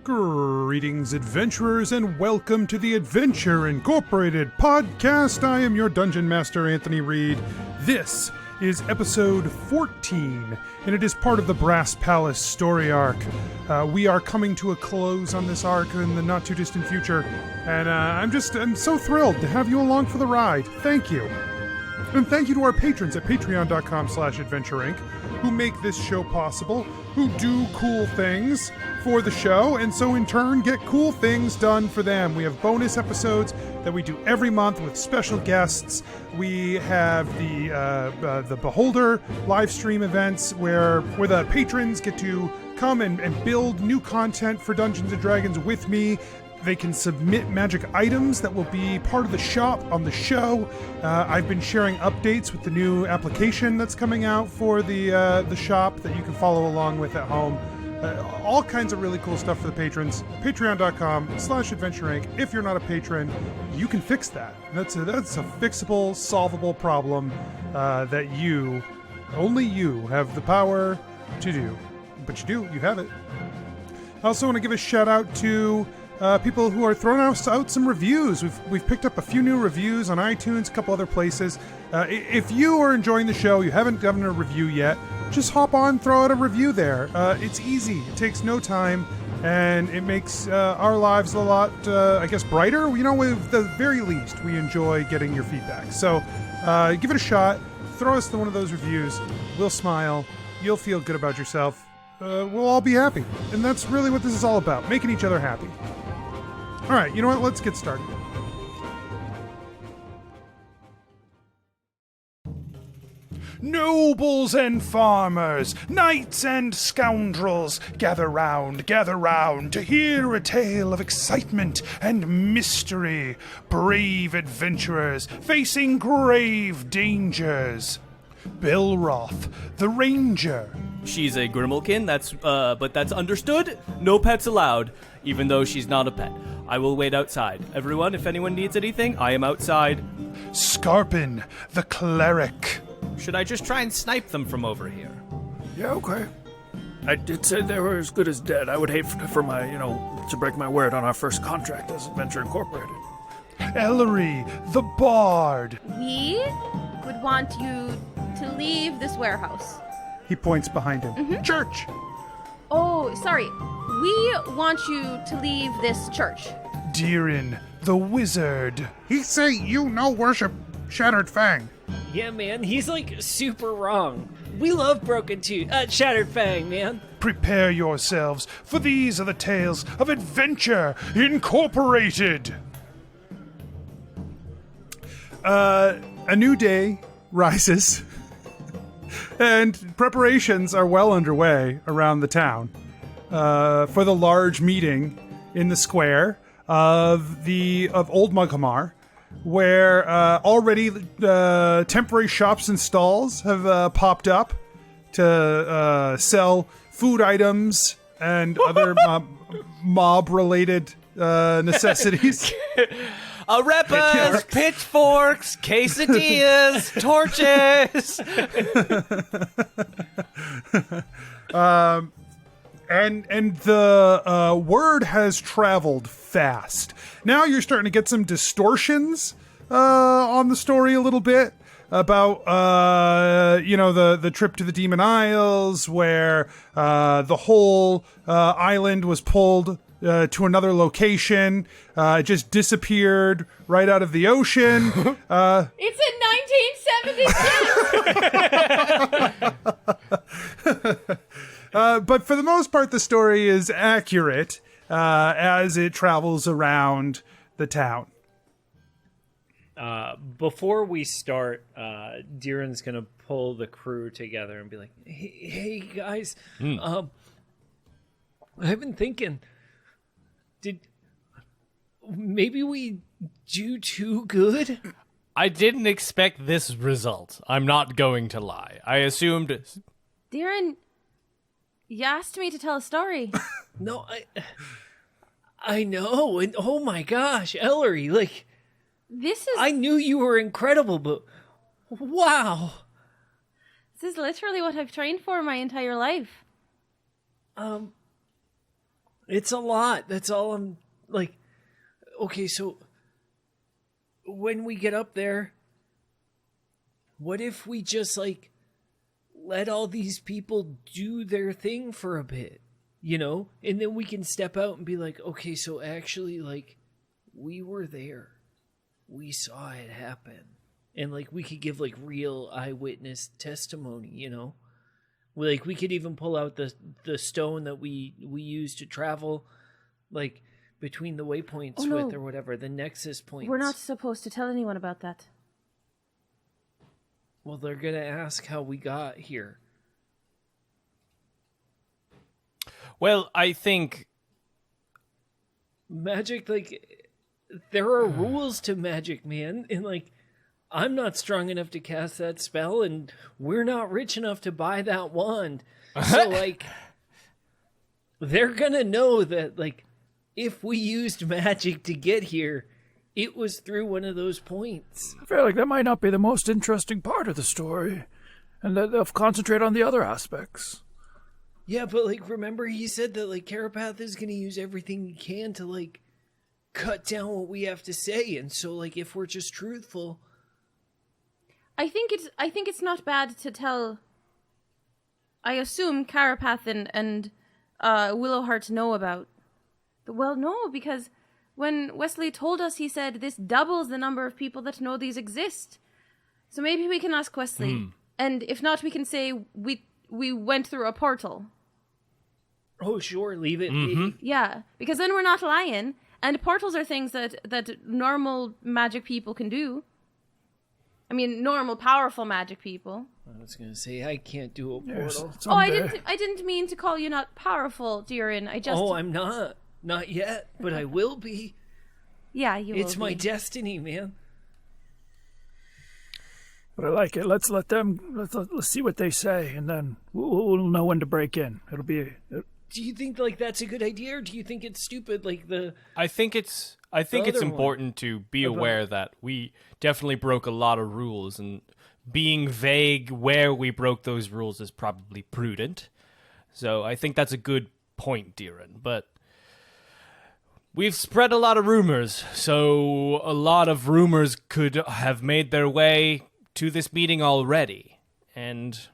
Greetings, adventurers, and welcome to the Adventure Incorporated podcast. I am your Dungeon Master, Anthony Reed. This is episode 14, and it is part of the Brass Palace story arc. We are coming to a close on this arc in the not-too-distant future, and I'm so thrilled to have you along for the ride. Thank you. And thank you to our patrons at patreon.com/adventureinc, who make this show possible, who do cool things for the show, and so in turn get cool things done for them. We have bonus episodes that we do every month with special guests. We have the Beholder live stream events where the patrons get to come and build new content for Dungeons & Dragons with me. They can submit magic items that will be part of the shop on the show. I've been sharing updates with the new application that's coming out for the shop that you can follow along with at home. All kinds of really cool stuff for the patrons. Patreon.com/adventureinc. If you're not a patron, you can fix that. That's a fixable, solvable problem that only you have the power to do. But you have it. I also want to give a shout out to people who are throwing out some reviews. We've picked up a few new reviews on iTunes, a couple other places. If you are enjoying the show, you haven't given a review yet, just hop on, throw out a review there. It's easy. It takes no time, and it makes our lives a lot, brighter. You know, at the very least, we enjoy getting your feedback. So give it a shot. Throw us one of those reviews. We'll smile. You'll feel good about yourself. We'll all be happy. And that's really what this is all about, making each other happy. All right, you know what? Let's get started. Nobles and farmers, knights and scoundrels, gather round to hear a tale of excitement and mystery. Brave adventurers facing grave dangers. Belroth, the ranger. She's a Grimalkin, but that's understood. No pets allowed, even though she's not a pet. I will wait outside. Everyone, if anyone needs anything, I am outside. Skarpin, the cleric. Should I just try and snipe them from over here? Yeah, okay. I did say they were as good as dead. I would hate for my, to break my word on our first contract as Adventure Incorporated. Ellery, the bard. We would want you to leave this warehouse. He points behind him. Mm-hmm. Church! Oh, sorry. We want you to leave this church. ReedDeeran, the wizard. He say you no worship Shattered Fang. Yeah, man, he's super wrong. We love Broken Tooth, Shattered Fang, man. Prepare yourselves, for these are the tales of Adventure Incorporated. A new day rises, and preparations are well underway around the town for the large meeting in the square of Old Mughamar, where already temporary shops and stalls have popped up to sell food items and other mob-related necessities. Arepas, pitchforks, quesadillas, torches. And the word has traveled fast. Now you're starting to get some distortions on the story a little bit about the trip to the Demon Isles, where the whole island was pulled to another location. It just disappeared right out of the ocean. It's in 1976! But for the most part, the story is accurate as it travels around the town. Before we start, Deeran's gonna pull the crew together and be like, hey guys, I've been thinking, maybe we do too good? I didn't expect this result. I'm not going to lie. I assumed... Deeran, you asked me to tell a story. No, I know, and oh my gosh, Ellery, this is... I knew you were incredible, but wow. This is literally what I've trained for my entire life. It's a lot. That's all I'm like. Okay, so when we get up there, what if we just like let all these people do their thing for a bit, you know? And then we can step out and be like, okay, so actually, like, we were there. We saw it happen. And like we could give like real eyewitness testimony, you know? Like we could even pull out the stone that we used to travel like between the waypoints with or whatever, the nexus points. We're not supposed to tell anyone about that. Well, they're going to ask how we got here. Well, I think magic, like, there are rules to magic, man. And, like, I'm not strong enough to cast that spell, and we're not rich enough to buy that wand. So, like, they're going to know that, like, if we used magic to get here, it was through one of those points. I feel like that might not be the most interesting part of the story, and that they'll concentrate on the other aspects. Yeah, but, like, remember he said that, like, Carapath is going to use everything he can to, like, cut down what we have to say, and so, like, if we're just truthful... I think it's not bad to tell... I assume Carapath and Willowheart know about... Well, no, because when Wesley told us, he said this doubles the number of people that know these exist. So maybe we can ask Wesley. And if not, we can say we went through a portal. Oh, sure, leave it be. Yeah, because then we're not lying. And portals are things that normal magic people can do. I mean, normal, powerful magic people. I was going to say, I can't do a portal. Oh, I didn't mean to call you not powerful, Deeran. I just... Oh, I'm not. Not yet, but I will be. Yeah, you will It's my destiny, man. But I like it. Let's see what they say, and then we'll know when to break in. It'll be... Do you think like that's a good idea, or do you think it's stupid? Like I think it's important to be aware that we definitely broke a lot of rules, and being vague where we broke those rules is probably prudent. So I think that's a good point, Deeran. But we've spread a lot of rumors, so a lot of rumors could have made their way to this meeting already, and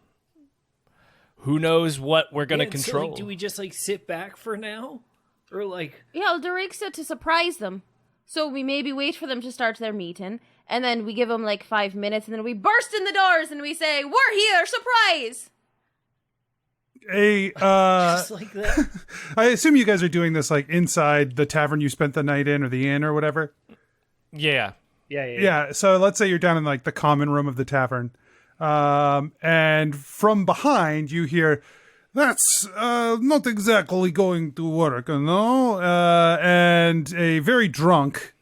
who knows what we're going to control. So, like, do we just, like, sit back for now? Or, like... Yeah, Derek said to surprise them. So we maybe wait for them to start their meeting, and then we give them, like, 5 minutes, and then we burst in the doors, and we say, we're here, surprise! Just like that? I assume you guys are doing this, like, inside the tavern you spent the night in, or the inn, or whatever? Yeah. Yeah, so let's say you're down in, like, the common room of the tavern. And from behind, you hear, that's not exactly going to work, no? And a very drunk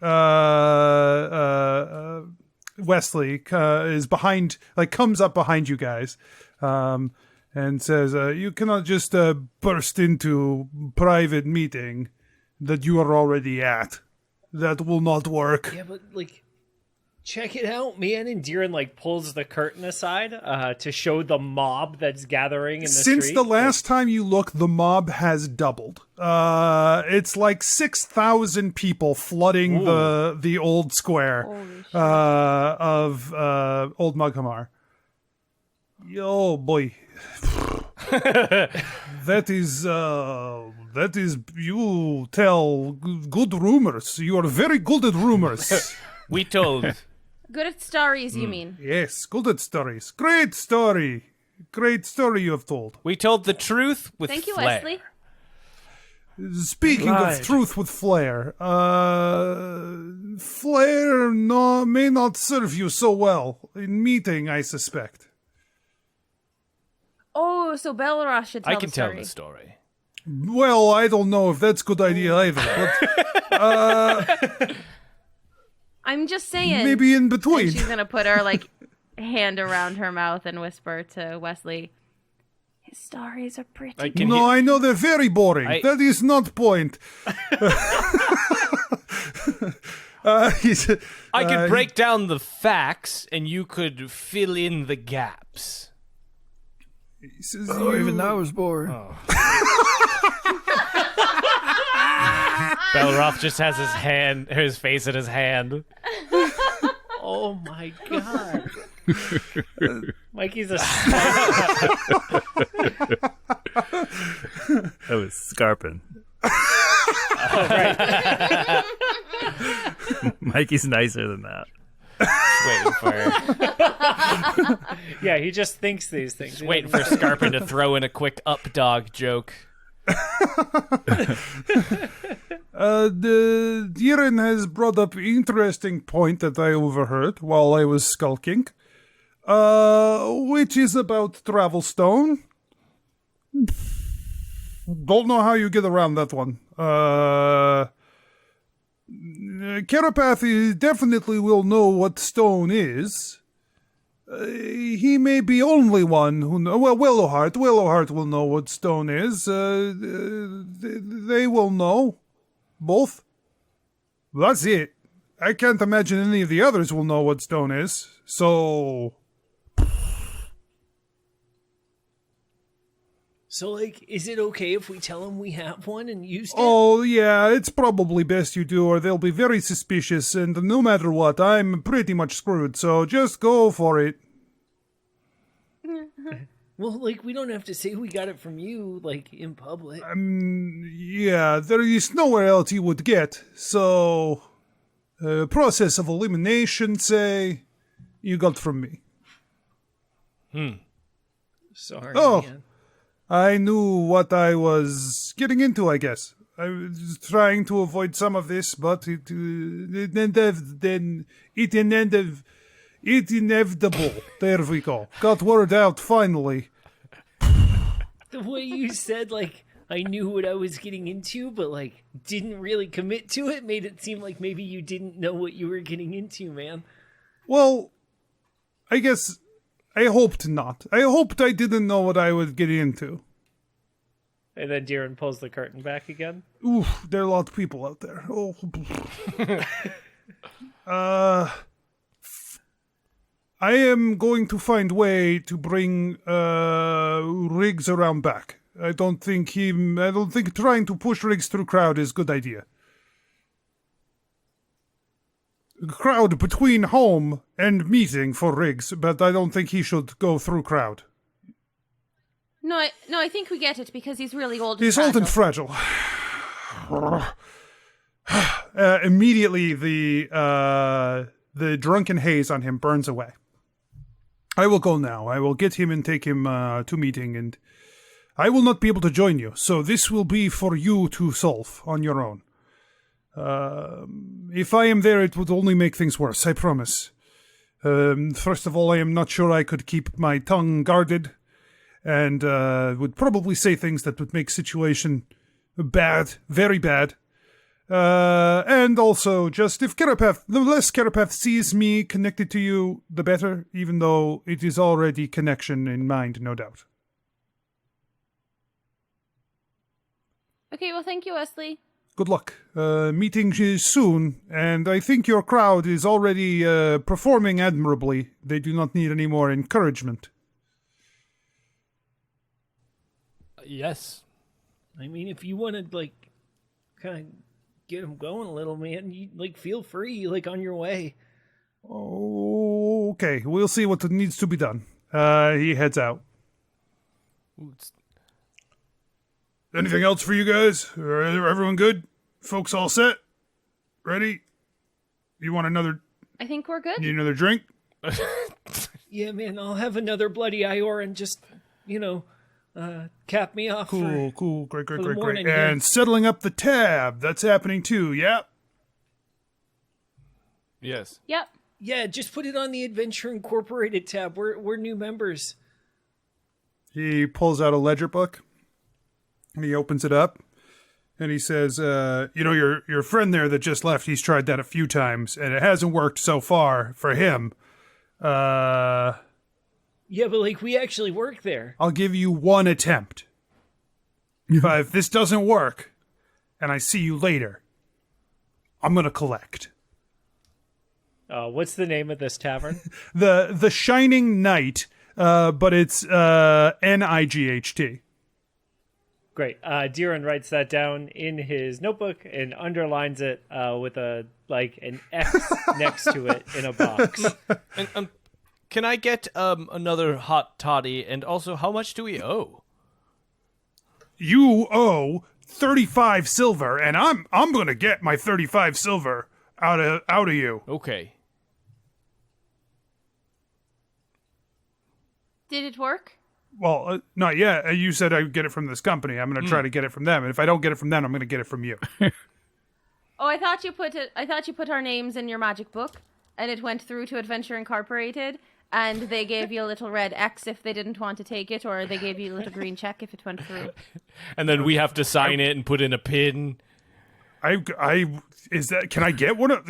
Wesley is behind, like, comes up behind you guys and says, you cannot just burst into private meeting that you are already at. That will not work. Yeah, but, like... Check it out, man. And Deeran, like, pulls the curtain aside to show the mob that's gathering in the street. Since the last time you look, the mob has doubled. It's like 6,000 people flooding the old square of Old Mughamar. Yo, boy. That is, you tell good rumors. You are very good at rumors. We told... Good at stories, you mean? Yes, good at stories. Great story. Great story you have told. We told the truth with Thank you, flair. Wesley. Speaking of truth with flair, flair may not serve you so well in meeting, I suspect. Oh, so Belroth should tell I can the story. tell the story. Well, I don't know if that's a good idea either, but... I'm just saying. Maybe in between. And she's going to put her, like, hand around her mouth and whisper to Wesley, his stories are pretty. I know they're very boring. That is not point. I could break down the facts, and you could fill in the gaps. Even that was boring. Belroth just has his face in his hand. Oh my god. Mikey's a That was Skarpin. Oh, right. Mikey's nicer than that. Waiting for Yeah, he just thinks these things. waiting for Skarpin to throw in a quick up dog joke. The Deeran has brought up interesting point that I overheard while I was skulking, which is about Travelstone. Don't know how you get around that one. Carapath definitely will know what stone is. He may be only one who know. Well, Willowheart will know what stone is. They will know. Both. That's it. I can't imagine any of the others will know what stone is. So... So, like, is it okay if we tell him we have one and used it? Oh, yeah, it's probably best you do, or they'll be very suspicious, and no matter what, I'm pretty much screwed, so just go for it. Well, like, we don't have to say we got it from you, like, in public. Yeah, there is nowhere else you would get, so... process of elimination, say, you got from me. Sorry, Oh. man. I knew what I was getting into, I guess. I was trying to avoid some of this, but it inevitable. There we go. Got word out finally. The way you said, like, I knew what I was getting into, but, like, didn't really commit to it, made it seem like maybe you didn't know what you were getting into, man. Well, I guess I hoped not. I hoped I didn't know what I was getting into. And then Deeran pulls the curtain back again. Oof, there are a lot of people out there. Oh. I am going to find way to bring Riggs around back. I don't think trying to push Riggs through crowd is a good idea. Crowd between home and meeting for Riggs, but I don't think he should go through crowd. No, I think we get it because he's really old. He's and old and fragile. Immediately, the drunken haze on him burns away. I will go now. I will get him and take him to meeting, and I will not be able to join you. So this will be for you to solve on your own. If I am there, it would only make things worse, I promise. First of all, I am not sure I could keep my tongue guarded, and would probably say things that would make situation bad, very bad. And also, just if Carapath, the less Carapath sees me connected to you, the better, even though it is already connection in mind, no doubt. Okay, well, thank you, Wesley. Good luck. Meeting is soon, and I think your crowd is already performing admirably. They do not need any more encouragement. Yes. I mean, if you want to, like, kind of get him going a little, man, you, like, feel free, like, on your way. Okay, we'll see what needs to be done. He heads out. Anything else for you guys? Everyone good? Folks all set? Ready? You want another... I think we're good. Need another drink? Yeah, man, I'll have another bloody Ior and just, cap me off. Cool. Great. morning, And yeah. settling up the tab. That's happening too, yeah? Yes. Yep. Yeah, just put it on the Adventure Incorporated tab. We're new members. He pulls out a ledger book. And he opens it up. And he says, your friend there that just left, he's tried that a few times. And it hasn't worked so far for him. Yeah, but, like, we actually work there. I'll give you one attempt. If this doesn't work, and I see you later, I'm going to collect. What's the name of this tavern? The Shining Knight, but it's Night. Great. Deeran writes that down in his notebook and underlines it with an X next to it in a box. And, can I get another hot toddy? And also, how much do we owe? You owe 35 silver, and I'm gonna get my 35 silver out of you. Okay. Did it work? Well, not yet. You said I'd get it from this company. I'm gonna try to get it from them, and if I don't get it from them, I'm gonna get it from you. Oh, I thought you put our names in your magic book, and it went through to Adventure Incorporated, and they gave you a little red X if they didn't want to take it, or they gave you a little green check if it went through. And then we have to sign it and put in a pin. Can I get one of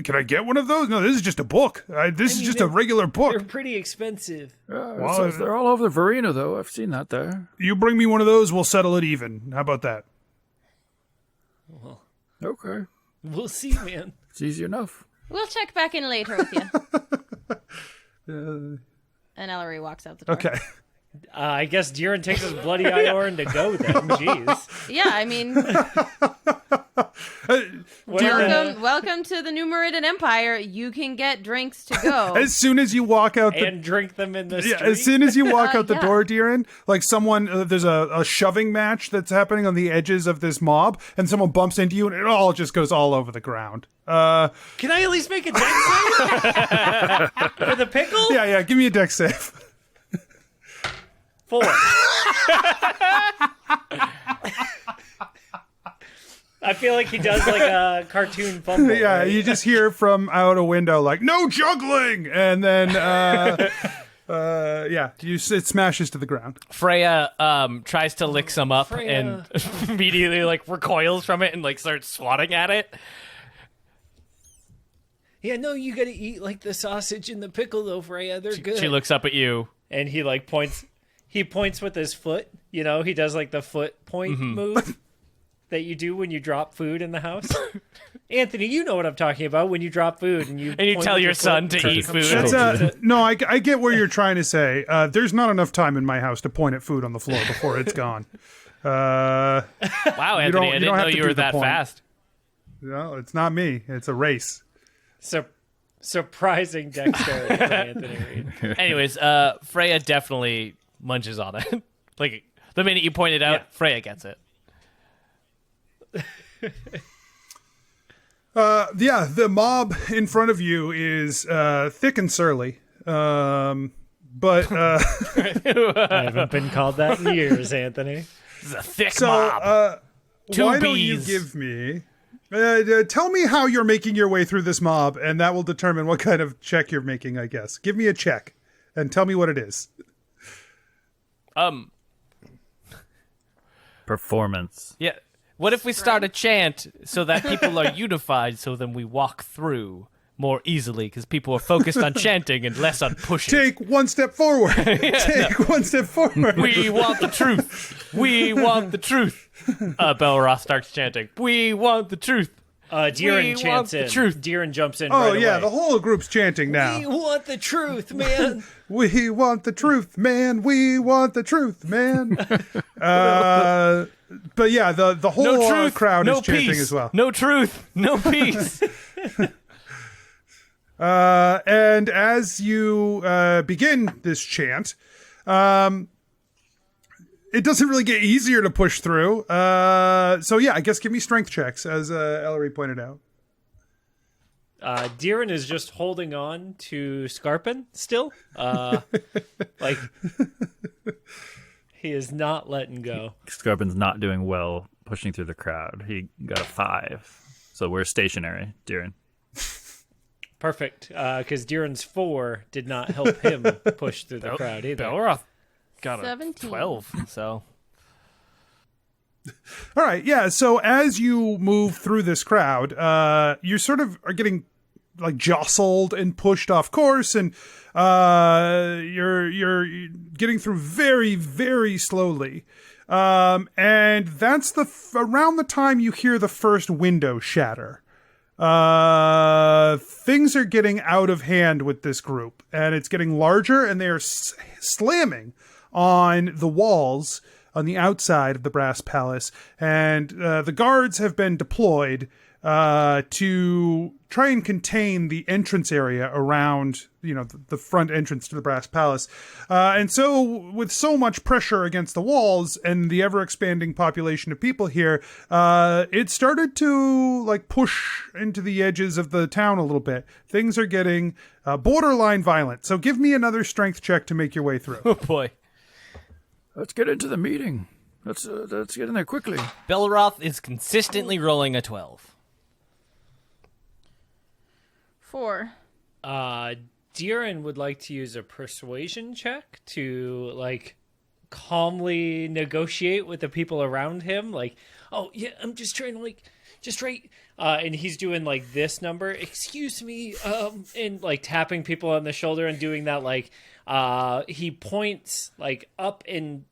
those? No, this is just a book. This is just a regular book. They're pretty expensive. They're all over the Verena, though. I've seen that there. You bring me one of those, we'll settle it even. How about that? Well, Okay. we'll see, man. It's easy enough. We'll check back in later with you. And Ellery walks out the door. Okay. I guess Deeran takes his bloody Ioran to go then. Jeez. Yeah, I mean, welcome to the New Meridian Empire. You can get drinks to go. As soon as you walk out And drink them in the street. as soon as you walk out the Yeah. door, Deeran, like someone, there's a shoving match that's happening on the edges of this mob, and someone bumps into you, and it all just goes all over the ground. Can I at least make a deck save? For the pickle? Yeah, give me a deck save. 4. I feel like he does like a cartoon fumble. Yeah, right? you just hear from out a window like, no juggling! And then, it smashes to the ground. Freya tries to lick some up Freya. and immediately recoils from it and starts swatting at it. Yeah, no, you gotta eat like the sausage and the pickle though, Freya. They're good. She looks up at you. And he points. He points with his foot. You know, he does the foot point move that you do when you drop food in the house. Anthony, you know what I'm talking about when you drop food and you point tell with your son foot. to eat food. That's no, I get what you're trying to say. There's not enough time in my house to point at food on the floor before it's gone. Wow, Anthony, I didn't know you were that fast. No, it's not me. It's a race. Surprising dexterity from Anthony Reed. Anyways, Freya definitely munches on it. The minute you point it out, Yeah. Freya gets it. The mob in front of you is thick and surly. But I haven't been called that in years, Anthony. This is a thick mob. why don't bees. you give me... tell me how you're making your way through this mob, and that will determine what kind of check you're making, I guess. Give me a check, and tell me what it is. Performance. Yeah. What if we start a chant so that people are unified, so then we walk through more easily because people are focused on chanting and less on pushing? Take one step forward. One step forward. We want the truth. We want the truth. Belroth starts chanting. We want the truth. Deeran We chants want the in. truth. Deeran jumps in Oh, right yeah, away. the whole group's chanting now. We want the truth, man. We want the truth, man. We want the truth, man. But yeah, the whole No truth. crowd no is chanting peace. as well. No truth. No peace. And as you begin this chant, it doesn't really get easier to push through. So yeah, I guess give me strength checks, as Ellery pointed out. Deeran is just holding on to Skarpin still. He is not letting go. Skarpin's not doing well pushing through the crowd. He got a 5. So we're stationary, Deeran. Perfect, because Deeran's 4 did not help him push through the crowd either. Belroth got a 17. 12, so... All right, yeah. So as you move through this crowd, you sort of are getting jostled and pushed off course, and you're getting through very, very slowly. And that's around the time you hear the first window shatter. Things are getting out of hand with this group, and it's getting larger, and they are slamming on the walls on the outside of the Brass Palace, and the guards have been deployed to try and contain the entrance area around, the front entrance to the Brass Palace. And so, with so much pressure against the walls and the ever-expanding population of people here, it started to, push into the edges of the town a little bit. Things are getting borderline violent. So give me another strength check to make your way through. Oh, boy. Let's get into the meeting. Let's get in there quickly. Belroth is consistently rolling a 12. 4. Deeran would like to use a persuasion check to calmly negotiate with the people around him. Oh yeah, I'm just trying to just right. And he's doing this number. Excuse me. And tapping people on the shoulder and doing that. He points up in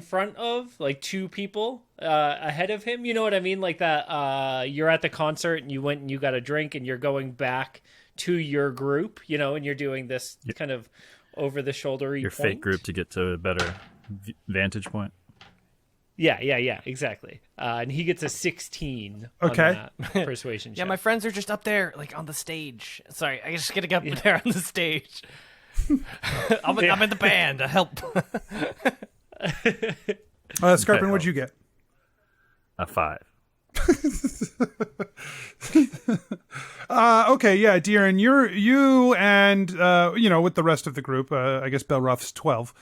front of two people ahead of him. You know what I mean? Like that. You're at the concert and you went and you got a drink and you're going back to your group, and you're doing this kind of over the shoulder. Your fake group to get to a better vantage point. Yeah, exactly. And he gets a 16 Okay. on that persuasion check. Yeah, my friends are just up there, on the stage. Sorry, I just gotta get up there on the stage. I'm in the band. Help. Skarpin, what'd you get? A 5. Okay, yeah, Deeran, you and with the rest of the group, I guess Belroth's 12.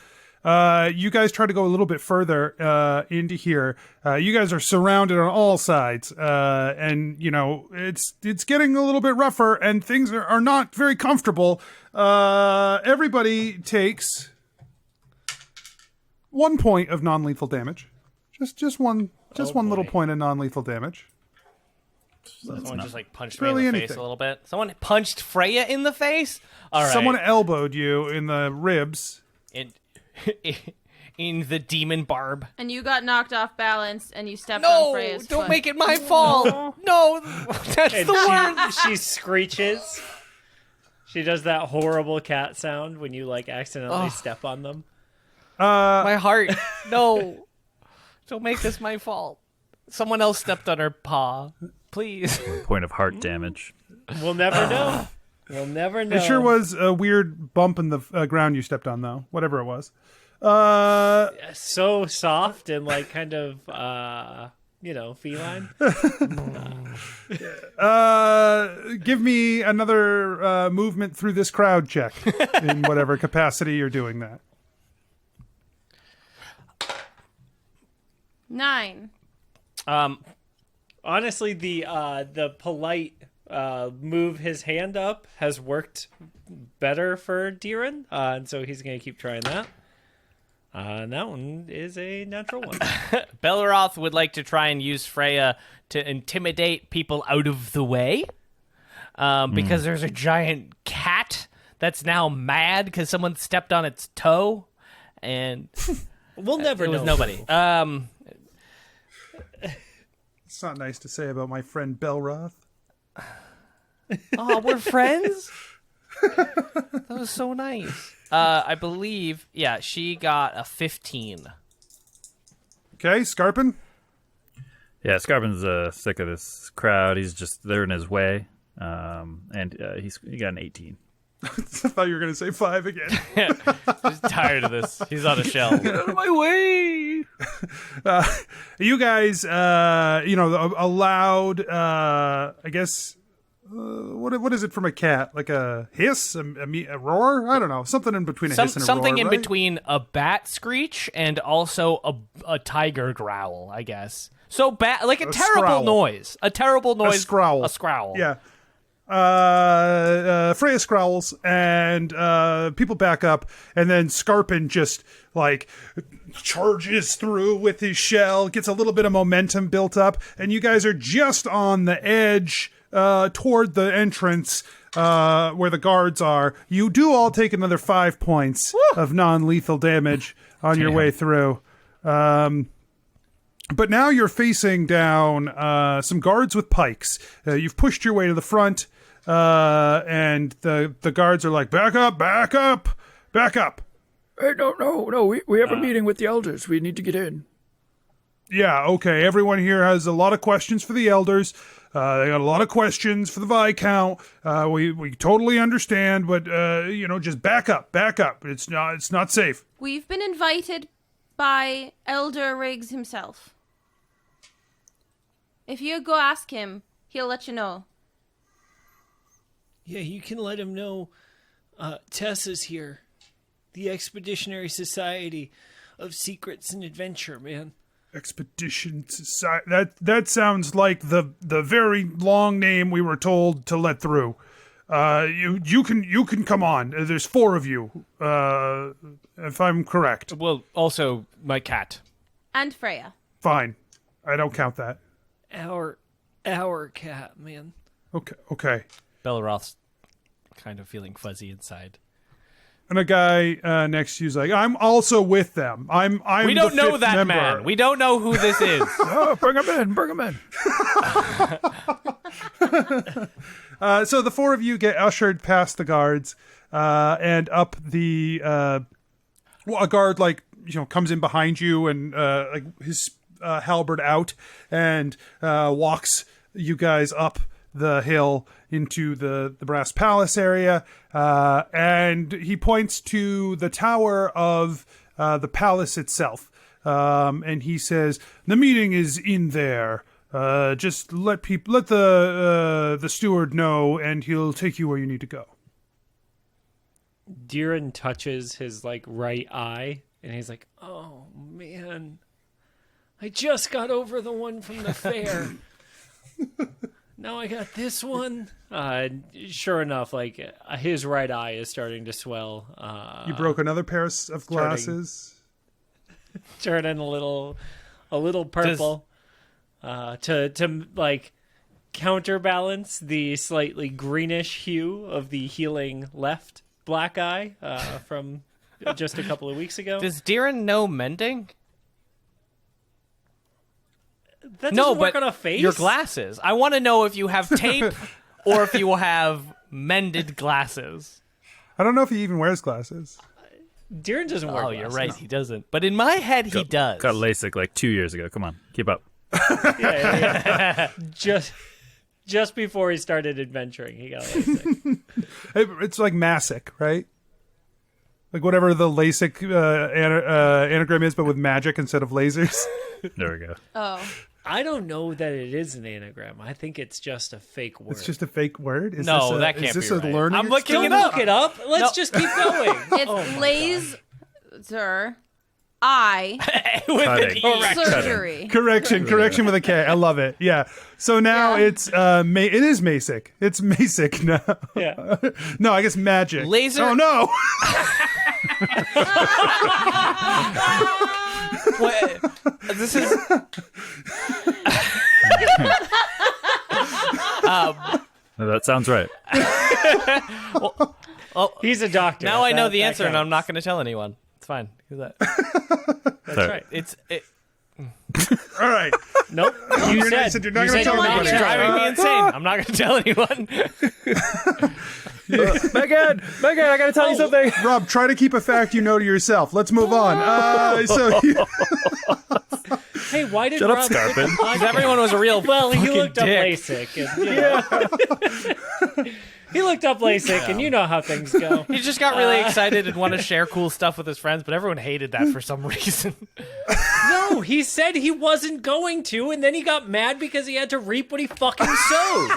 You guys try to go a little bit further into here. You guys are surrounded on all sides, and it's getting a little bit rougher, and things are not very comfortable. Everybody takes 1 point of non-lethal damage. Just one little point of non-lethal damage. Someone just punched really me in the anything. face a little bit. Someone punched Freya in the face. All right. Someone elbowed you in the ribs. In the demon barb. And you got knocked off balance and you stepped on Freya's foot. Don't make it my fault. No, that's And the word. she screeches. She does that horrible cat sound when you accidentally step on them. My heart. No. Don't make this my fault. Someone else stepped on her paw. Please. Point of heart damage. We'll never know. We'll never know. It sure was a weird bump in the ground you stepped on, though. Whatever it was. So soft and kind of feline. Give me another movement through this crowd check in whatever capacity you're doing that. 9. Honestly, the polite move his hand up has worked better for Deeran, and so he's going to keep trying that. And that one is a natural one. Belroth would like to try and use Freya to intimidate people out of the way, because there's a giant cat that's now mad because someone stepped on its toe, and We'll never it know. was nobody. It's not nice to say about my friend Belroth. Oh, we're friends? That was so nice. I believe, she got a 15. Okay, Skarpin? Yeah, Skarpin's sick of this crowd. They're in his way. And he got an 18. I thought you were going to say 5 again. He's tired of this. He's on a shell. Get out of my way! You guys, allowed, I guess, what is it from a cat? Like a hiss? A roar? I don't know. Something in between a hiss and a roar, Something in right? between a bat screech and also a tiger growl, I guess. So a terrible scrowl. noise. A terrible noise. A scrowl. A scrowl. Yeah. Freya scowls and people back up, and then Skarpin just charges through with his shell, gets a little bit of momentum built up, and you guys are just on the edge toward the entrance where the guards are. You do all take another 5 points of non-lethal damage on your way through. But now you're facing down some guards with pikes. You've pushed your way to the front. And the guards are like, back up, back up, back up. Hey, no. We have a meeting with the elders. We need to get in. Yeah, okay. Everyone here has a lot of questions for the elders. They got a lot of questions for the Viscount. We totally understand, but just back up. It's not safe. We've been invited by Elder Riggs himself. If you go ask him, he'll let you know. Yeah, you can let him know Tessa's here. The Expeditionary Society of Secrets and Adventure, man. Expedition Society. That sounds like the very long name we were told to let through. You can come on. There's 4 of you, if I'm correct. Well, also my cat. And Freya. Fine. I don't count that. Our cat, man. Okay. Belroth's kind of feeling fuzzy inside. And a guy next to you's like, I'm also with them. I'm We don't the know 5th that member. man. We don't know who this is. Oh, bring him in. So the 4 of you get ushered past the guards and up the a guard comes in behind you and his halberd out and walks you guys up the hill into the Brass Palace area, and he points to the tower of the palace itself, and he says, "The meeting is in there. Just let the steward know, and he'll take you where you need to go." Deeran touches his right eye, and he's like, "Oh man, I just got over the one from the fair. Now I got this one." Sure enough, his right eye is starting to swell. You broke another pair of glasses. Turning a little purple. To counterbalance the slightly greenish hue of the healing left black eye from just a couple of weeks ago. Does Deeran know mending? That doesn't work on a face. Your glasses. I want to know if you have tape or if you have mended glasses. I don't know if he even wears glasses. Deeran doesn't wear glasses. You're right. He doesn't. But in my head, he does. Got LASIK 2 years ago. Come on, keep up. Yeah. Just before he started adventuring, he got LASIK. It's like MASIK, right? Like whatever the LASIK anagram is, but with magic instead of lasers. There we go. Oh. I don't know that it is an anagram. I think it's just a fake word. It's just a fake word? That can't be Is this right. a learning I'm looking experience? it up. Look it up. Let's just keep going. It's laser eye Cutting. surgery. Correction with a K. I love it. Yeah. So now it's it is MASIK. It's MASIK now. Yeah. No, I guess magic. Laser. Oh no. What? This is. No, that sounds right. He's a doctor. Now I know the That answer, and I'm counts. not going to tell anyone. It's fine. That's Sorry. right. All right. Nope. You're not gonna tell It's anybody. driving me insane. I'm not going to tell anyone. Megan, I gotta tell you something. Rob, try to keep a fact you know to yourself. Let's move on. Hey, why did Shut up, Rob quit the Skarpin. Because podcast? everyone was a real Well, he fucking looked up dick. LASIK. And, he looked up LASIK, and you know how things go. He just got really excited and wanted to share cool stuff with his friends, but everyone hated that for some reason. No, he said he wasn't going to, and then he got mad because he had to reap what he fucking sowed.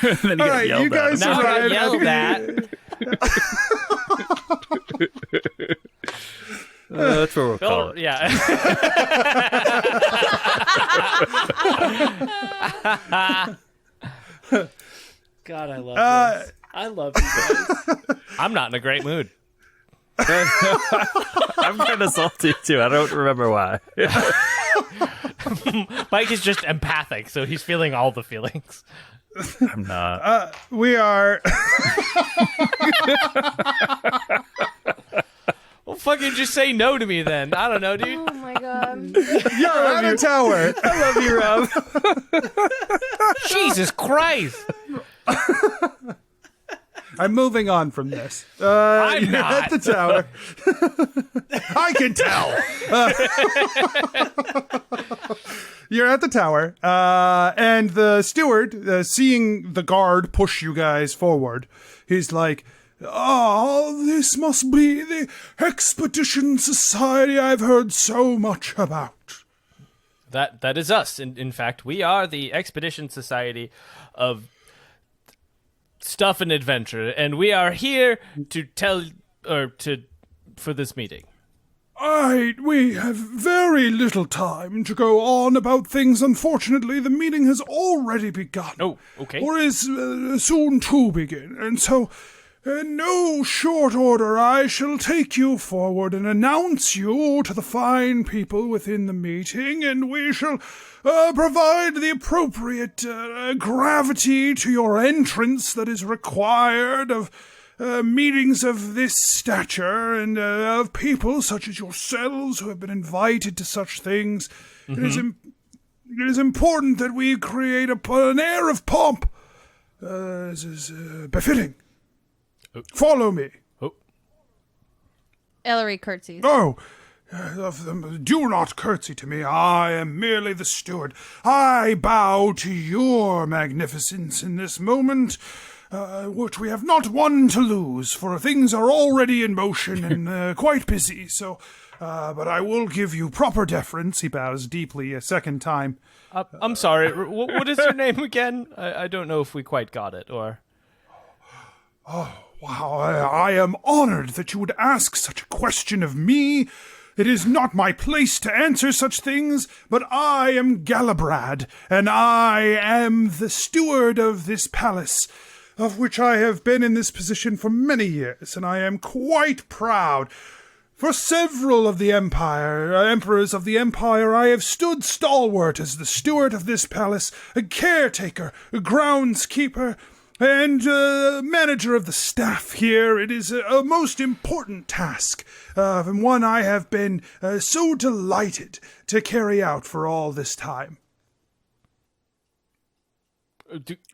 Then you All got right, yelled you guys at. Now I got arrived. yelled at. That's what we'll call it. Yeah. God, I love this. I love you guys. I'm not in a great mood. I'm kind of salty too. I don't remember why. Mike is just empathic, so he's feeling all the feelings. I'm not. We are. Well, fucking just say no to me then. I don't know, dude. Oh my god. You're on a tower. I love you, Rob. Jesus Christ. I'm moving on from this. I'm You're not. at the tower. I can tell. You're at the tower, and the steward, seeing the guard push you guys forward, he's like, "Oh, this must be the Expedition Society I've heard so much about." That is us. In fact, we are the Expedition Society of Stuff and Adventure, and we are here to for this meeting. We have very little time to go on about things. Unfortunately, the meeting has already begun. Oh, okay. Or is soon to begin. And so, in no short order, I shall take you forward and announce you to the fine people within the meeting, and we shall provide the appropriate gravity to your entrance that is required of meetings of this stature and of people such as yourselves who have been invited to such things. Mm-hmm. It is important that we create an air of pomp as is befitting. Follow me. Oh. Ellery curtsies. Oh, do not curtsy to me. I am merely the steward. I bow to your magnificence in this moment, which we have not one to lose, for things are already in motion and quite busy. So, but I will give you proper deference. He bows deeply a second time. I'm sorry. What is your name again? I don't know if we quite got it, or... Wow, I am honored that you would ask such a question of me. It is not my place to answer such things, but I am Galabrad, and I am the steward of this palace, of which I have been in this position for many years, and I am quite proud. For several of the emperors of the empire, I have stood stalwart as the steward of this palace, a caretaker, a groundskeeper, and manager of the staff here. It is a most important task, and one I have been so delighted to carry out for all this time.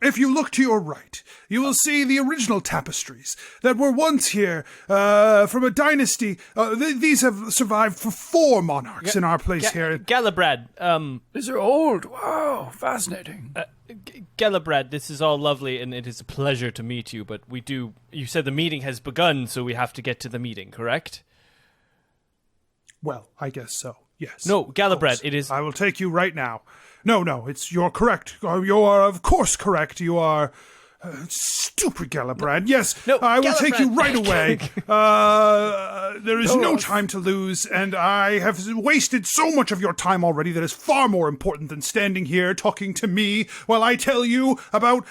If you look to your right, you will see the original tapestries that were once here from a dynasty. These have survived for 4 monarchs in our place here. Galabrad, These are old. Wow, fascinating. Galabrad, this is all lovely, and it is a pleasure to meet you, but you said the meeting has begun, so we have to get to the meeting, correct? Well, I guess so, yes. No, Galabrad, it is... I will take you right now. No, you're correct. You are, of course, correct. You are... stupid Galabrad. Yes, No, I will Galabrad. take you right away. There is no time to lose, and I have wasted so much of your time already that is far more important than standing here talking to me while I tell you about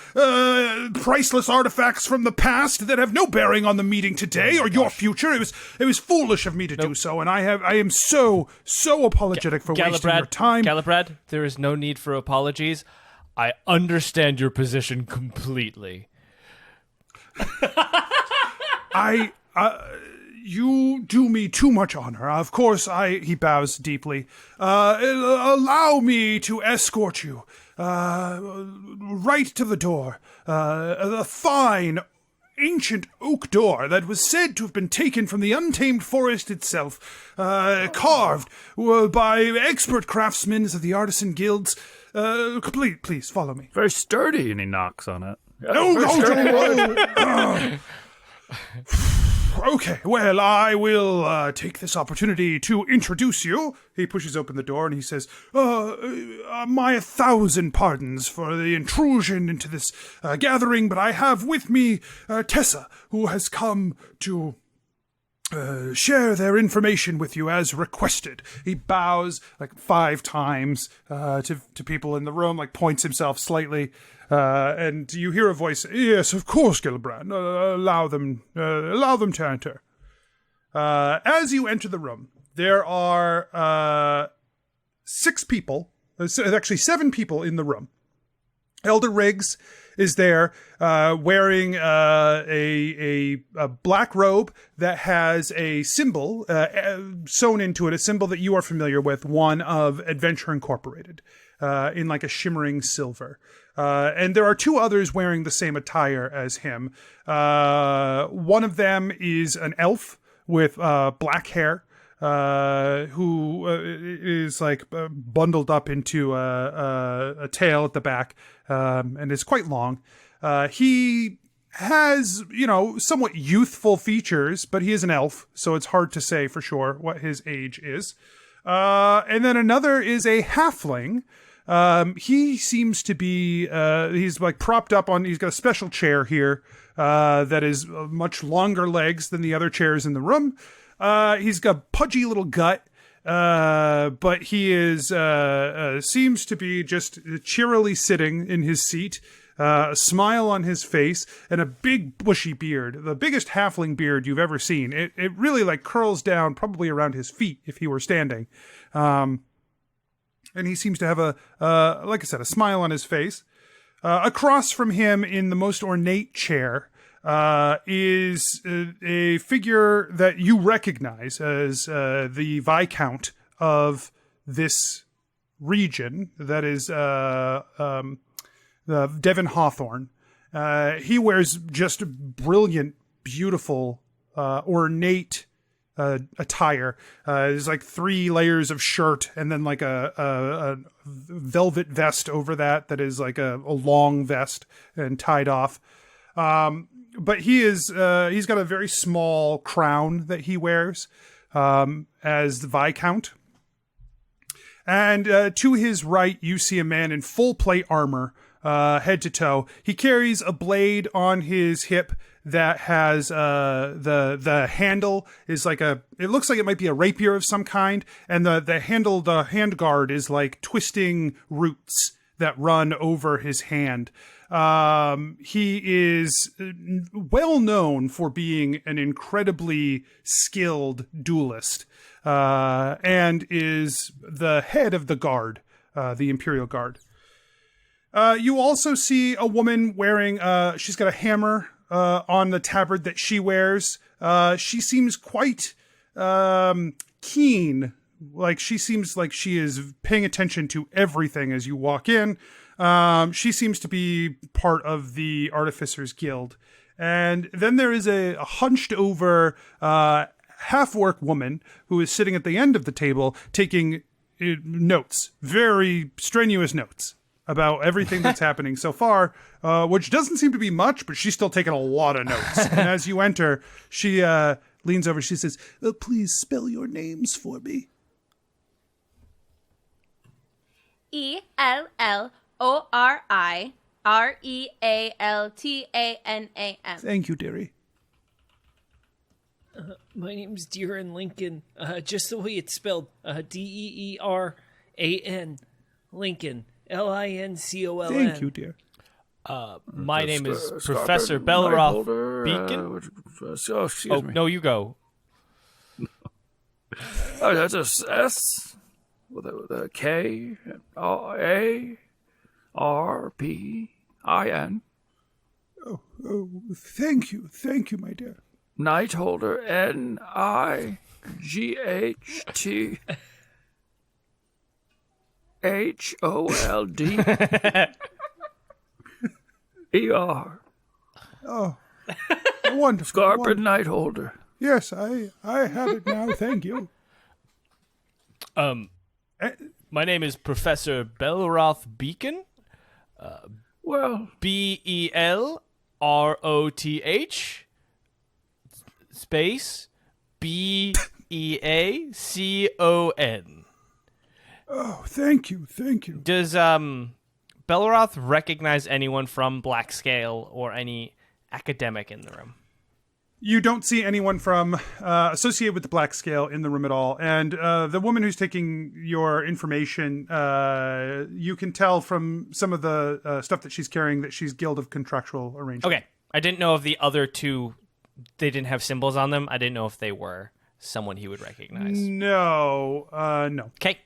priceless artifacts from the past that have no bearing on the meeting today or your future. It was foolish of me to do so, and I am so apologetic for wasting your time. Galabrad, there is no need for apologies. I understand your position completely. You do me too much honor. Of course, he bows deeply. Allow me to escort you right to the door. The fine, ancient oak door that was said to have been taken from the untamed forest itself, carved by expert craftsmen of the artisan guilds. Please follow me. Very sturdy. And he knocks on it. No. Okay, well, I will take this opportunity to introduce you. He pushes open the door and he says, my 1,000 pardons for the intrusion into this gathering, but I have with me Tessa, who has come to share their information with you as requested. He bows like 5 times to people in the room, like points himself slightly, and you hear a voice. Yes, of course, Gillibrand. Allow them to enter. As you enter the room, there are 6 people. Actually, 7 people in the room. Elder Riggs is there, wearing a black robe that has a symbol sewn into it, a symbol that you are familiar with, one of Adventure Incorporated, in like a shimmering silver. And there are two others wearing the same attire as him. One of them is an elf with black hair, who is like bundled up into a tail at the back, and is quite long. He has, somewhat youthful features, but he is an elf, so it's hard to say for sure what his age is. And then another is a halfling. He seems to be, he's like propped up on, he's got a special chair here, that is much longer legs than the other chairs in the room. He's got a pudgy little gut, but he is, seems to be just cheerily sitting in his seat, a smile on his face, and a big bushy beard, the biggest halfling beard you've ever seen. It really like curls down probably around his feet if he were standing. And he seems to have like I said, a smile on his face. Across from him in the most ornate chair is a figure that you recognize as the Viscount of this region, that is Devin Hawthorne. He wears just brilliant, beautiful, ornate attire. There's like 3 layers of shirt and then like a velvet vest over that is like a long vest and tied off. But he's got a very small crown that he wears as the Viscount. And to his right, you see a man in full plate armor, head to toe. He carries a blade on his hip that has the handle is like it looks like it might be a rapier of some kind, and the handle, the handguard, is like twisting roots that run over his hand. He is well known for being an incredibly skilled duelist, and is the head of the guard, the Imperial Guard. You also see a woman wearing, she's got a hammer on the tabard that she wears. She seems quite keen. Like, she seems like she is paying attention to everything as you walk in. She seems to be part of the Artificers Guild. And then there is a hunched over half-orc woman who is sitting at the end of the table taking notes, very strenuous notes about everything that's happening so far, which doesn't seem to be much, but she's still taking a lot of notes. And as you enter, she leans over, she says, "Please spell your names for me." ELLORIREALTANAM. Thank you, dearie. My name's Deeran Lincoln, just the way it's spelled, DEERAN, Lincoln, LINCOLN. Thank you, dear. My name is Professor Belroth Beacon. Excuse me. No, you go. Oh, that's a S with a K, ARPIN. Oh, thank you, my dear. Knight holder, NIGHTHOLDER. Oh, wonderful. Skarpin Knight holder. Yes, I have it now. Thank you. My name is Professor Belroth Beacon. Well, BELROTH space BEACON. Oh, thank you. Does Belroth recognize anyone from Blackscale or any academic in the room? You don't see anyone from associated with the Black Scale in the room at all. And the woman who's taking your information, you can tell from some of the stuff that she's carrying that she's Guild of Contractual Arrangement. Okay. I didn't know if the other two, they didn't have symbols on them. I didn't know if they were someone he would recognize. No. Okay.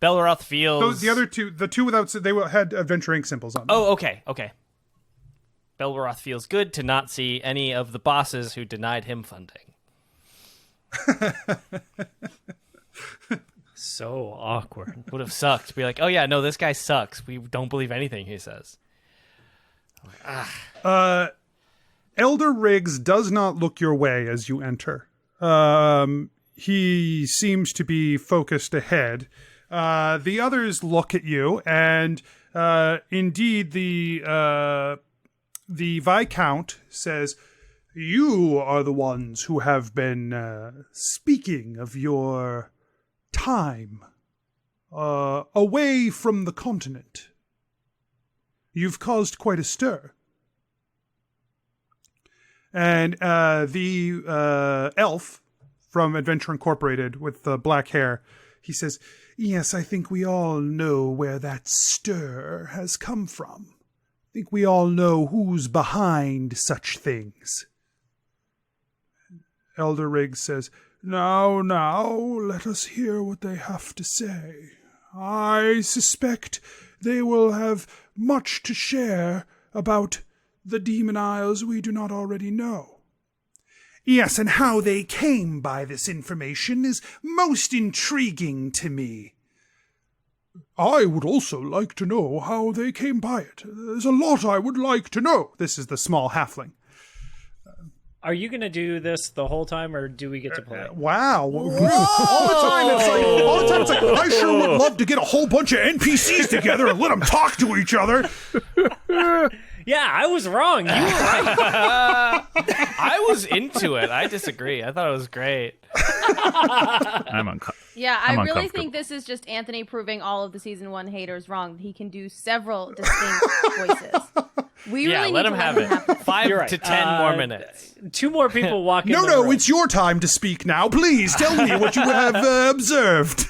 Belroth feels... The other two, the two without, they had Adventure Inc. symbols on them. Oh, okay. Belroth feels good to not see any of the bosses who denied him funding. So awkward. Would have sucked to be like, oh yeah, no, this guy sucks. We don't believe anything he says. Elder Riggs does not look your way as you enter. He seems to be focused ahead. The others look at you, and indeed the Viscount says, "You are the ones who have been speaking of your time away from the continent. You've caused quite a stir." And the elf from Adventure Incorporated with the black hair, he says, "Yes, I think we all know where that stir has come from. I think we all know who's behind such things." Elder Riggs says, Now, let us hear what they have to say. I suspect they will have much to share about the Demon Isles we do not already know. Yes, and how they came by this information is most intriguing to me. I would also like to know how they came by it. There's a lot I would like to know. This is the small halfling. Are you going to do this the whole time, or do we get to play? Wow. All the time it's like, I sure would love to get a whole bunch of NPCs together and let them talk to each other. Yeah, I was wrong. You were right. I was into it. I disagree. I thought it was great. I'm uncomfortable. Yeah, I really think this is just Anthony proving all of the season 1 haters wrong. He can do several distinct voices. We really let need him to have it. 5 to 10 more minutes. 2 more people walk in. No, it's your time to speak now. Please tell me what you have observed.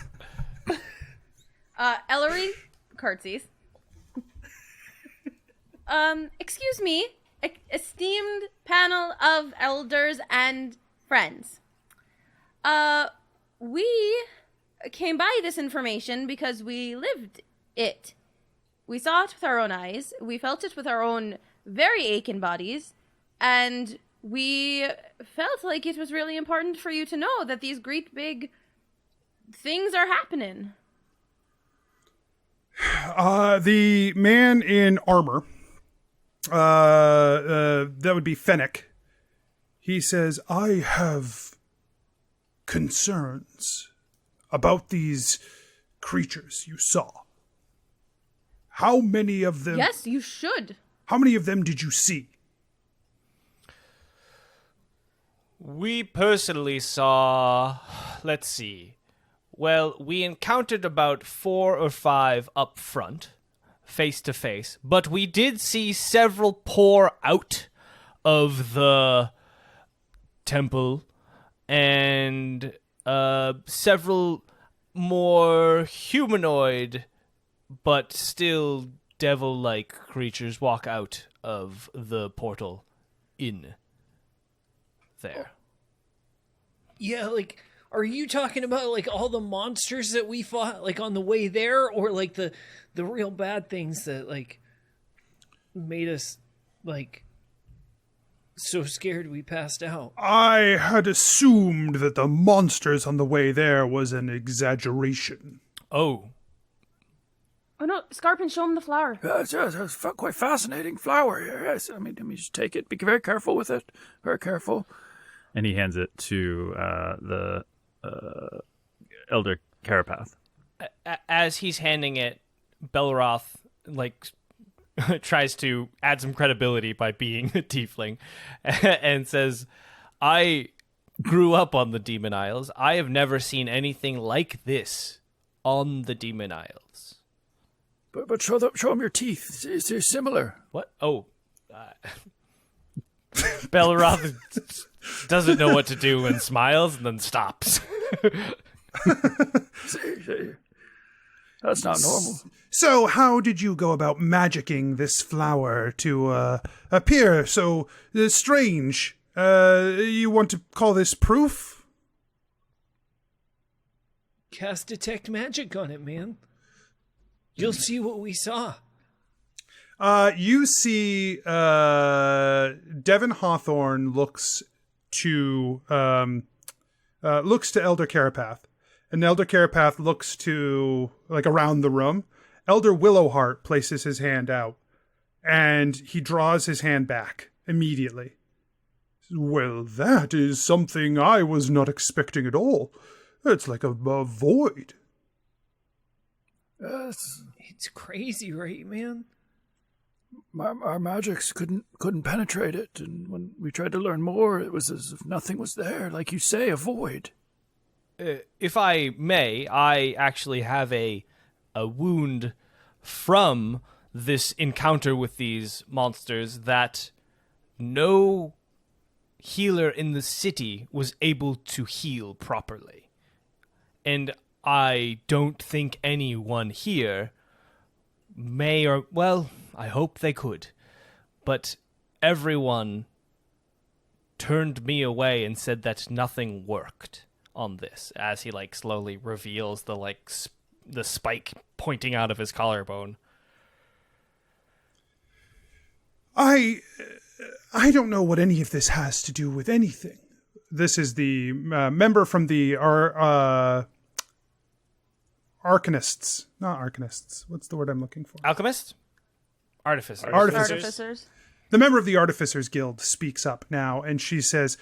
Ellery curtsies. Excuse me, esteemed panel of elders and friends. We came by this information because we lived it. We saw it with our own eyes, we felt it with our own very aching bodies, and we felt like it was really important for you to know that these great big things are happening. The man in armor, that would be Fennec. He says, I have concerns about these creatures you saw. How many of them? Yes, you should. How many of them did you see? We personally saw, let's see. Well, we encountered about 4 or 5 up front, face to face, but we did see several pour out of the temple, and several more humanoid but still devil-like creatures walk out of the portal in there. Yeah, like, are you talking about, like, all the monsters that we fought, like, on the way there, or, like, the real bad things that, like, made us, like, so scared we passed out? I had assumed that the monsters on the way there was an exaggeration. Oh. Oh no, Skarpin, show him the flower. It's quite fascinating flower here. Yes, I mean, let me just take it. Be very careful with it. Very careful. And he hands it to the Elder Carapath. As he's handing it, Belroth, like, tries to add some credibility by being a tiefling and says, I grew up on the Demon Isles. I have never seen anything like this on the Demon Isles. But show them your teeth. They're similar. What? Oh. Belroth doesn't know what to do and smiles and then stops. That's not normal. So how did you go about magicking this flower to appear so strange? You want to call this proof? Cast Detect Magic on it, man. You'll see what we saw. You see Devin Hawthorne looks to Elder Carapath, and Elder Carapath looks to, like, around the room. Elder Willowheart places his hand out, and he draws his hand back immediately. Well, that is something I was not expecting at all. It's like a void. It's crazy, right, man? Our magics couldn't penetrate it, and when we tried to learn more, it was as if nothing was there. Like you say, a void. If I may, I actually have a wound from this encounter with these monsters that no healer in the city was able to heal properly. And I don't think anyone here may, or, well, I hope they could. But everyone turned me away and said that nothing worked on this, as he, like, slowly reveals the, like, the spike pointing out of his collarbone. I don't know what any of this has to do with anything. This is the member from the Arcanists. Not Arcanists. What's the word I'm looking for? Alchemist? Artificers. Artificers. The member of the Artificers Guild speaks up now, and she says,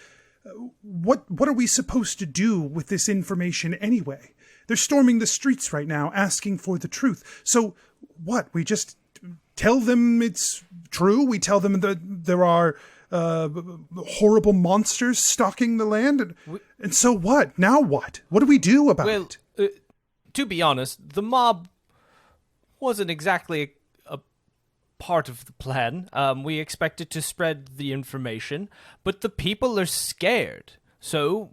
What are we supposed to do with this information anyway? They're storming the streets right now, asking for the truth. So what? We just tell them it's true? We tell them that there are horrible monsters stalking the land? And so what? Now what? What do we do about it? To be honest, the mob wasn't exactly a part of the plan. We expected to spread the information, but the people are scared. So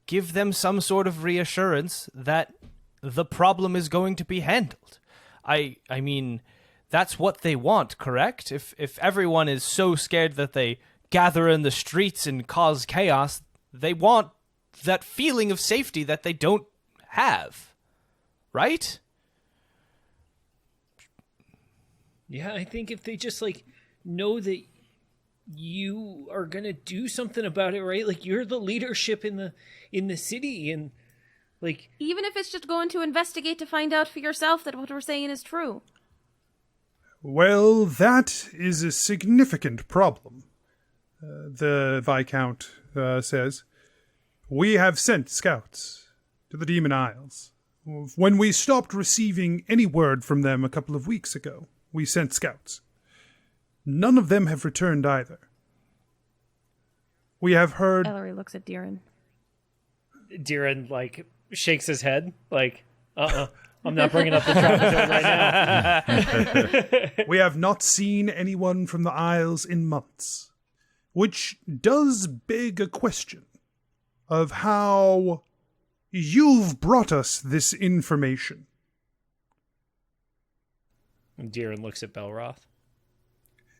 give them some sort of reassurance that the problem is going to be handled. I mean, that's what they want, correct? If everyone is so scared that they gather in the streets and cause chaos, they want that feeling of safety that they don't have, right? Yeah, I think if they just, like, know that you are gonna do something about it, right? Like, you're the leadership in the city, and, like, even if it's just going to investigate to find out for yourself that what we're saying is true. Well, that is a significant problem, the Viscount says. We have sent scouts to the Demon Isles. When we stopped receiving any word from them a couple of weeks ago, we sent scouts. None of them have returned either. We have heard... Ellery looks at Deeran. Deeran, like, shakes his head, like, I'm not bringing up the travel right now. We have not seen anyone from the Isles in months, which does beg a question of how you've brought us this information. Deeran looks at Belroth.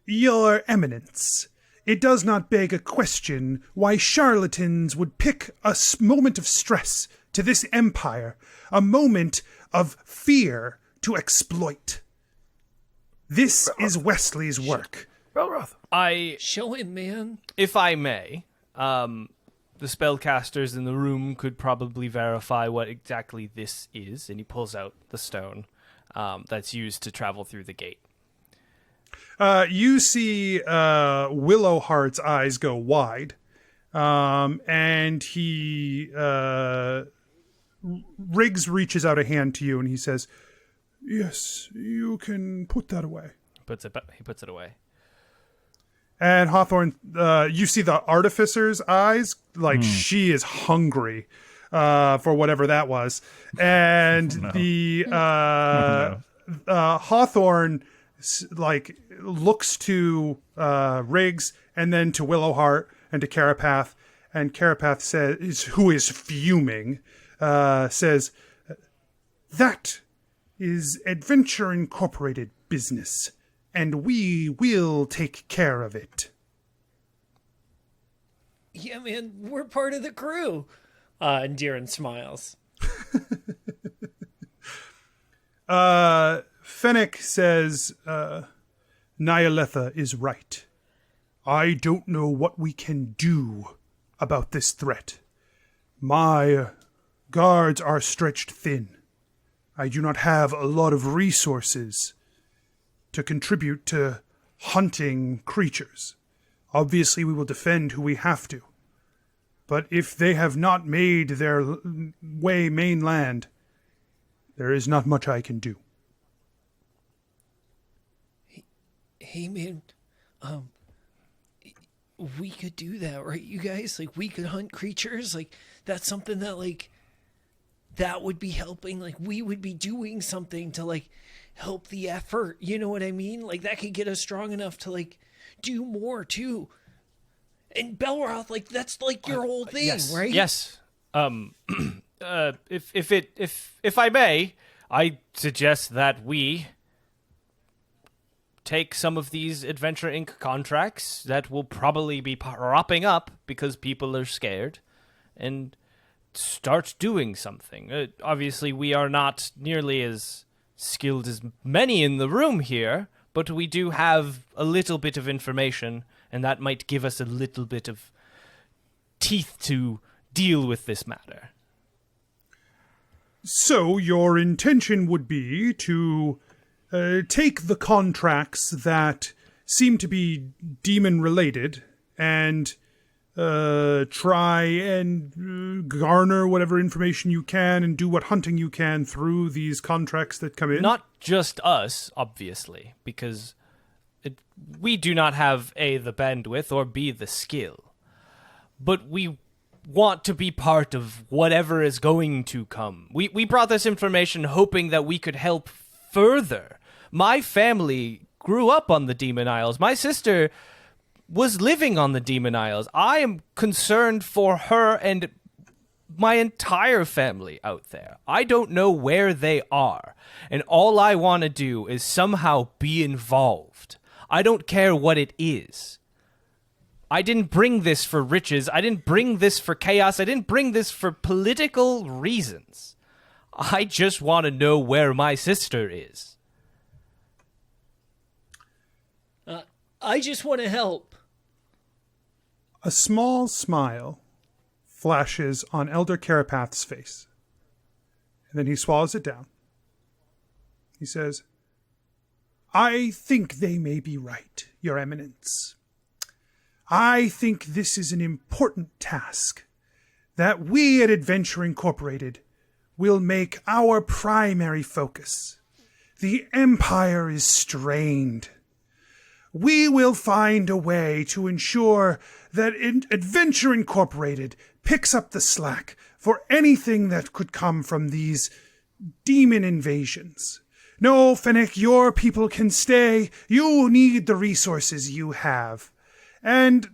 Your Eminence, it does not beg a question why charlatans would pick a moment of stress to this empire, a moment of fear to exploit. This is Wesley's work. Belroth. Show him, man. If I may, the spellcasters in the room could probably verify what exactly this is, and he pulls out the stone that's used to travel through the gate. You see Willowheart's eyes go wide, and he... Riggs reaches out a hand to you, and he says, "Yes, you can put that away." He puts it away. And Hawthorne, you see the Artificer's eyes, like she is hungry for whatever that was. And the Hawthorne, like, looks to Riggs and then to Willowheart and to Carapath. And Carapath says, who is fuming, says, "That is Adventure Incorporated business, and we will take care of it." Yeah, man, we're part of the crew. And Deeran smiles. Fennec says, Nyletha is right. I don't know what we can do about this threat. My guards are stretched thin. I do not have a lot of resources to contribute to hunting creatures. Obviously, we will defend who we have to. But if they have not made their way mainland, there is not much I can do. Hey, man, we could do that, right, you guys? Like, we could hunt creatures. Like, that's something that, like, that would be helping. Like, we would be doing something to, like, help the effort. You know what I mean? Like, that could get us strong enough to, like, do more, too. And Belroth, like, that's, like, your whole thing, yes, right? Yes. If I may, I suggest that we take some of these Adventure Inc. contracts that will probably be propping up because people are scared and start doing something. Obviously, we are not nearly as skilled as many in the room here, but we do have a little bit of information, and that might give us a little bit of teeth to deal with this matter. So your intention would be to take the contracts that seem to be demon-related and try and garner whatever information you can and do what hunting you can through these contracts that come in? Not just us, obviously, because we do not have, A, the bandwidth, or B, the skill. But we want to be part of whatever is going to come. We brought this information hoping that we could help further. My family grew up on the Demon Isles. My sister was living on the Demon Isles. I am concerned for her and my entire family out there. I don't know where they are, and all I want to do is somehow be involved. I don't care what it is. I didn't bring this for riches. I didn't bring this for chaos. I didn't bring this for political reasons. I just want to know where my sister is. I just want to help. A small smile flashes on Elder Carapath's face. And then he swallows it down. He says, I think they may be right, Your Eminence. I think this is an important task that we at Adventure Incorporated will make our primary focus. The Empire is strained. We will find a way to ensure that Adventure Incorporated picks up the slack for anything that could come from these demon invasions. No, Fennec, your people can stay. You need the resources you have. And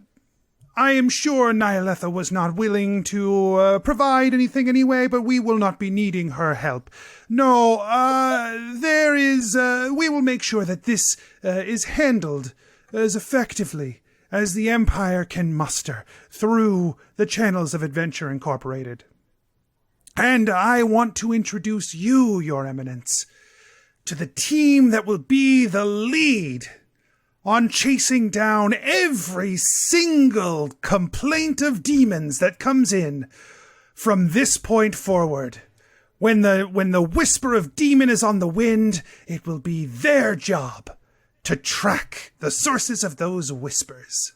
I am sure Nyletha was not willing to provide anything anyway, but we will not be needing her help. No, we will make sure that this is handled as effectively as the Empire can muster through the channels of Adventure Incorporated. And I want to introduce you, Your Eminence, to the team that will be the lead on chasing down every single complaint of demons that comes in from this point forward. When the whisper of demon is on the wind, it will be their job to track the sources of those whispers.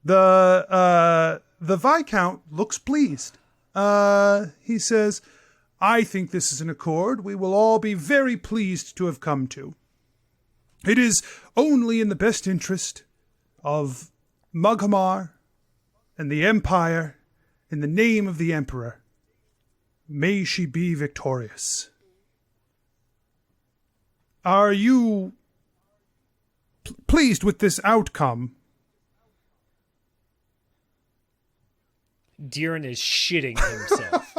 The Viscount looks pleased. He says, I think this is an accord we will all be very pleased to have come to. It is only in the best interest of Mughamar and the Empire, in the name of the Emperor. May she be victorious. Are you pleased with this outcome? Deeran is shitting himself.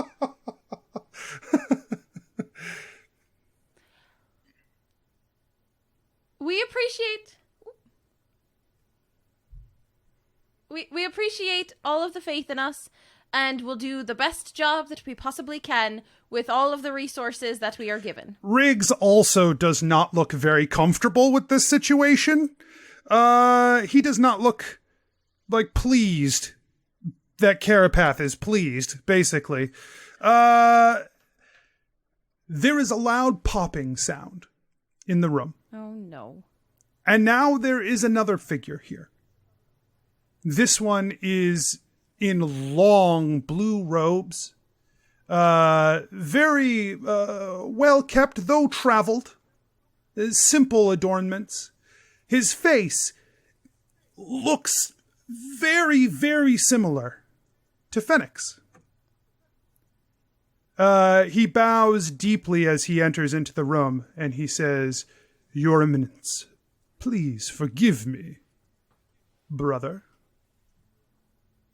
We appreciate all of the faith in us, and we'll do the best job that we possibly can with all of the resources that we are given. Riggs also does not look very comfortable with this situation. He does not look, like, pleased that Carapath is pleased, basically. There is a loud popping sound in the room. Oh, no. And now there is another figure here. This one is in long blue robes. Very well kept, though traveled. Simple adornments. His face looks very, very similar to Phoenix. He bows deeply as he enters into the room, and he says, "Your Eminence, please forgive me, brother.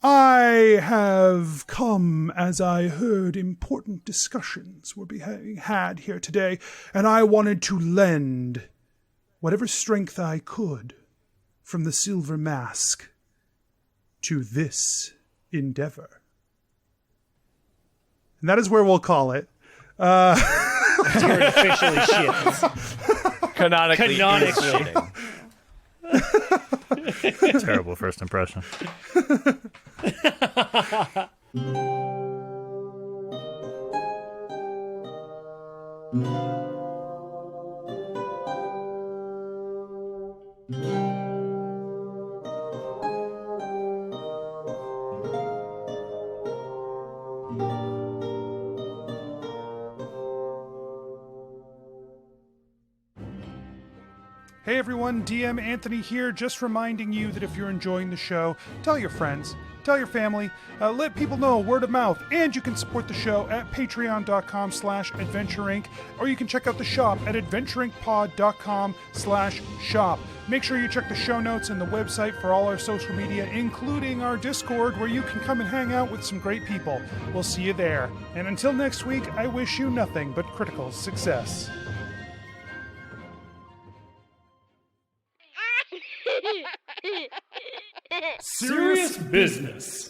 I have come as I heard important discussions were being had here today, and I wanted to lend whatever strength I could from the silver mask to this endeavor." And that is where we'll call it. It's where it officially shits. Canonically. Terrible first impression. Hey everyone, DM Anthony here, just reminding you that if you're enjoying the show, tell your friends, tell your family, let people know, word of mouth, and you can support the show at patreon.com/adventureinc, or you can check out the shop at adventureincpod.com/shop. Make sure you check the show notes and the website for all our social media, including our Discord, where you can come and hang out with some great people. We'll see you there. And until next week, I wish you nothing but critical success. Serious business.